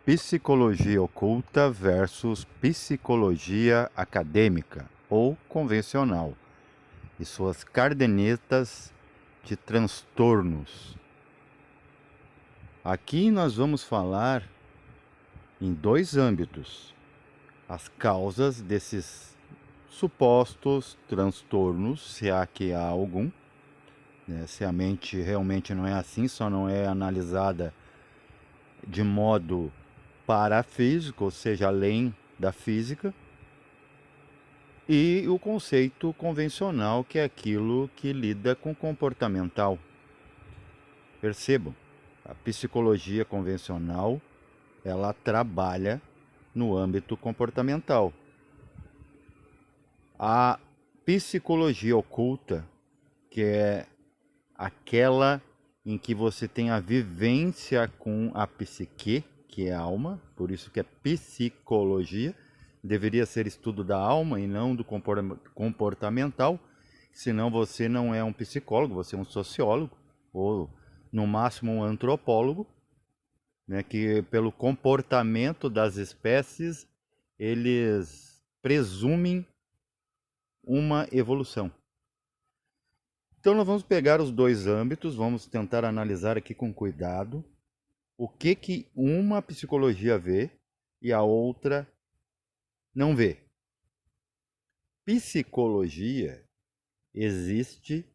Psicologia oculta versus psicologia acadêmica ou convencional e suas cadernetas de transtornos. Aqui nós vamos falar em dois âmbitos: as causas desses supostos transtornos, se há que há algum, né? Se a mente realmente não é assim, só não é analisada de modo parafísico, ou seja, além da física, e o conceito convencional, que é aquilo que lida com comportamental. Percebam, a psicologia convencional, ela trabalha no âmbito comportamental. A psicologia oculta, que é aquela em que você tem a vivência com a psique, que é a alma, por isso que é psicologia, deveria ser estudo da alma e não do comportamental, senão você não é um psicólogo, você é um sociólogo, ou no máximo um antropólogo, né, que pelo comportamento das espécies, eles presumem uma evolução. Então nós vamos pegar os dois âmbitos, vamos tentar analisar aqui com cuidado o que uma psicologia vê e a outra não vê. Psicologia existe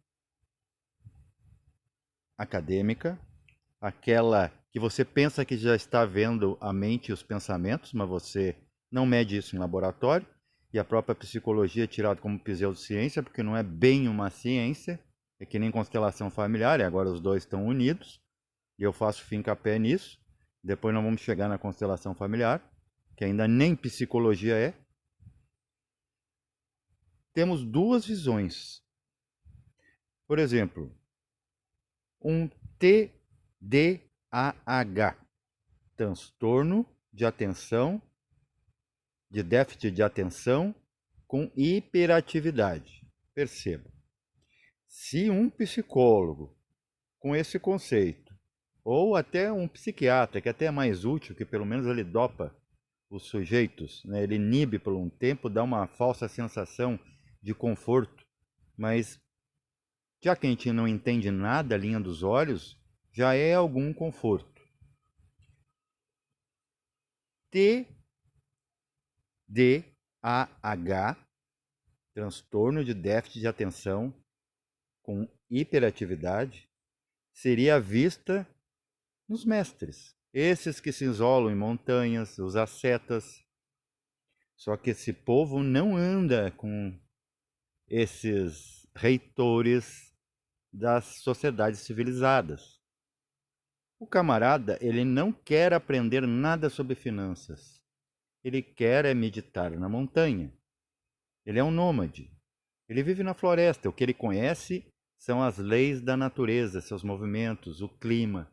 acadêmica, aquela que você pensa que já está vendo a mente e os pensamentos, mas você não mede isso em laboratório, e a própria psicologia é tirada como pseudociência, porque não é bem uma ciência, é que nem constelação familiar, e agora os dois estão unidos, e eu faço fincapé nisso. Depois nós vamos chegar na constelação familiar, que ainda nem psicologia é. Temos duas visões. Por exemplo, um TDAH, transtorno de atenção, de déficit de atenção com hiperatividade. Perceba, se um psicólogo com esse conceito, ou até um psiquiatra, que até é mais útil, que pelo menos ele dopa os sujeitos, né? Ele inibe por um tempo, dá uma falsa sensação de conforto, mas já que a gente não entende nada, a linha dos olhos, já é algum conforto. TDAH, transtorno de déficit de atenção com hiperatividade, seria vista nos mestres, esses que se isolam em montanhas, os ascetas. Só que esse povo não anda com esses reitores das sociedades civilizadas. O camarada, ele não quer aprender nada sobre finanças. Ele quer é meditar na montanha. Ele é um nômade. Ele vive na floresta. O que ele conhece são as leis da natureza, seus movimentos, o clima,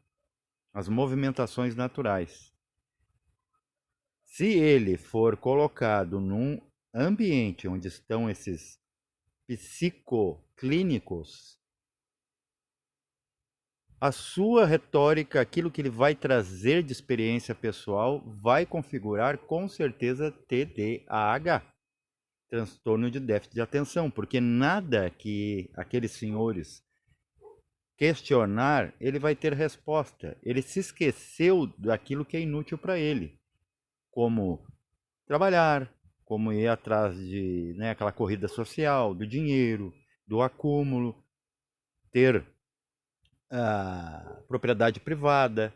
as movimentações naturais. Se ele for colocado num ambiente onde estão esses psicoclínicos, a sua retórica, aquilo que ele vai trazer de experiência pessoal, vai configurar com certeza TDAH, transtorno de déficit de atenção, porque nada que aqueles senhores questionar, ele vai ter resposta. Ele se esqueceu daquilo que é inútil para ele, como trabalhar, como ir atrás de, né, aquela corrida social, do dinheiro, do acúmulo, ter a propriedade privada.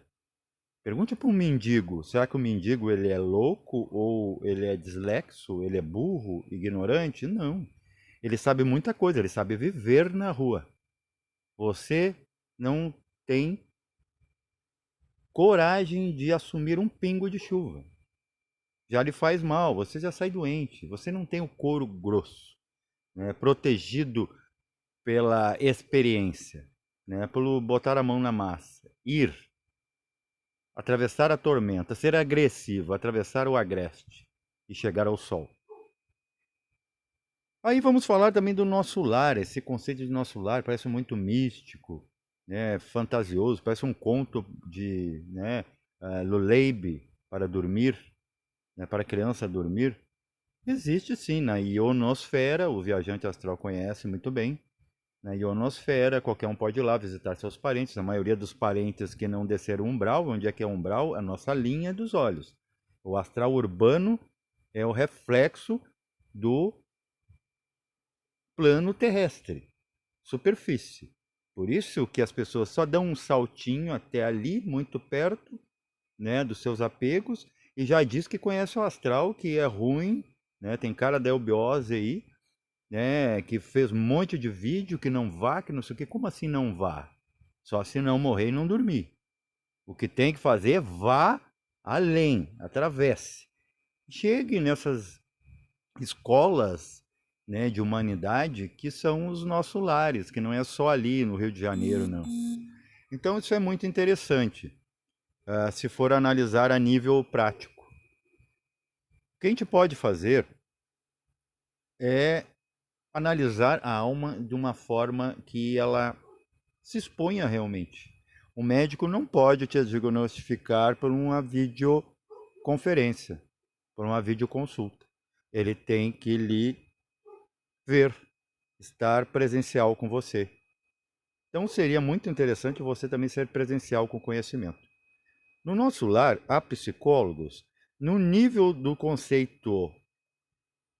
Pergunte para um mendigo, será que o mendigo ele é louco ou ele é dislexo, ele é burro, ignorante? Não. Ele sabe muita coisa, ele sabe viver na rua. Você não tem coragem de assumir um pingo de chuva. Já lhe faz mal, você já sai doente, você não tem o couro grosso, né, protegido pela experiência, né, pelo botar a mão na massa, ir, atravessar a tormenta, ser agressivo, atravessar o agreste e chegar ao sol. Aí vamos falar também do nosso lar. Esse conceito de nosso lar parece muito místico, né, fantasioso, parece um conto de, né, Lullaby para dormir, né, para a criança dormir, existe sim na ionosfera, o viajante astral conhece muito bem. Na ionosfera, qualquer um pode ir lá visitar seus parentes. A maioria dos parentes que não desceram o umbral, onde é que é o umbral? A nossa linha dos olhos. O astral urbano é o reflexo do plano terrestre, superfície. Por isso que as pessoas só dão um saltinho até ali, muito perto, né, dos seus apegos, e já diz que conhece o astral, que é ruim, né, tem cara da eubiose aí, né, que fez um monte de vídeo, que não vá, que não sei o que. Como assim não vá? Só se não morrer e não dormir. O que tem que fazer é vá além, atravesse. Chegue nessas escolas, né, de humanidade que são os nossos lares, que não é só ali no Rio de Janeiro, não. Então isso é muito interessante, se for analisar a nível prático. O que a gente pode fazer é analisar a alma de uma forma que ela se exponha realmente. O médico não pode te diagnosticar por uma videoconferência, por uma videoconsulta. Ele tem que lhe ver, estar presencial com você. Então seria muito interessante você também ser presencial com conhecimento. No nosso lar, há psicólogos, no nível do conceito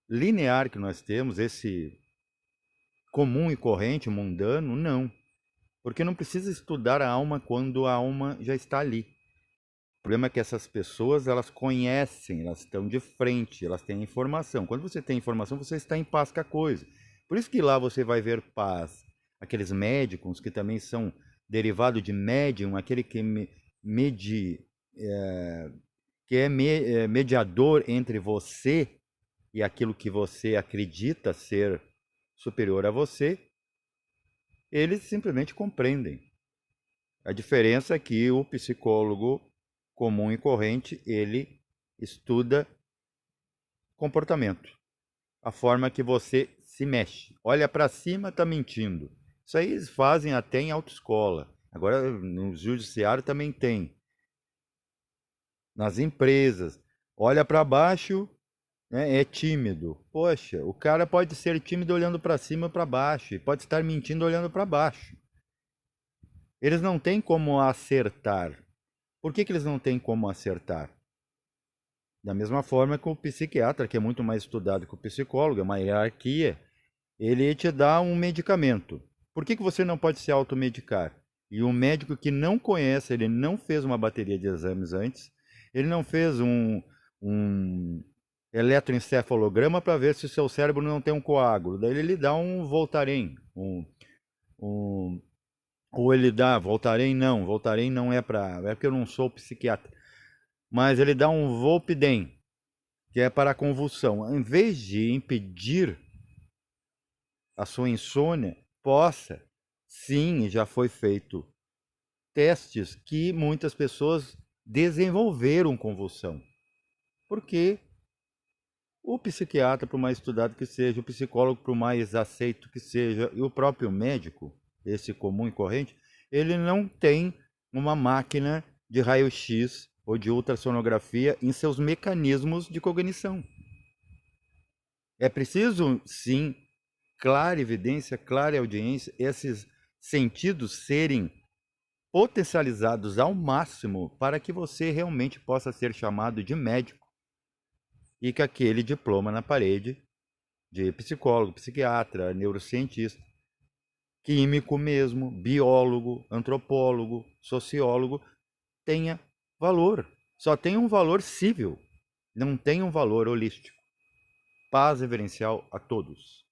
linear que nós temos, esse comum e corrente, mundano, não. Porque não precisa estudar a alma quando a alma já está ali. O problema é que essas pessoas, elas conhecem, elas estão de frente, elas têm informação. Quando você tem informação, você está em paz com a coisa. Por isso que lá você vai ver paz. Aqueles médicos que também são derivados de médium, aquele que é mediador entre você e aquilo que você acredita ser superior a você, eles simplesmente compreendem. A diferença é que o psicólogo comum e corrente, ele estuda comportamento, a forma que você se mexe. Olha para cima, está mentindo. Isso aí eles fazem até em autoescola. Agora no judiciário também tem. Nas empresas, olha para baixo, né, é tímido. Poxa, o cara pode ser tímido olhando para cima ou para baixo, e pode estar mentindo olhando para baixo. Eles não têm como acertar. Por que eles não têm como acertar? Da mesma forma que o psiquiatra, que é muito mais estudado que o psicólogo, é uma hierarquia, ele te dá um medicamento. Por que você não pode se automedicar? E o médico que não conhece, ele não fez uma bateria de exames antes, ele não fez um eletroencefalograma para ver se o seu cérebro não tem um coágulo. Daí ele lhe dá um Voltaren, ou ele dá Voltaren não é para, é porque eu não sou psiquiatra, mas ele dá um Volpiden, que é para a convulsão. Em vez de impedir a sua insônia, possa, sim, já foi feito testes que muitas pessoas desenvolveram convulsão. Porque o psiquiatra, por mais estudado que seja, o psicólogo, por mais aceito que seja, e o próprio médico, esse comum e corrente, ele não tem uma máquina de raio-x ou de ultrassonografia em seus mecanismos de cognição. É preciso, sim, clara evidência, clara audiência, esses sentidos serem potencializados ao máximo para que você realmente possa ser chamado de médico e que aquele diploma na parede de psicólogo, psiquiatra, neurocientista, químico mesmo, biólogo, antropólogo, sociólogo, tenha valor. Só tem um valor cível, não tem um valor holístico. Paz reverencial a todos.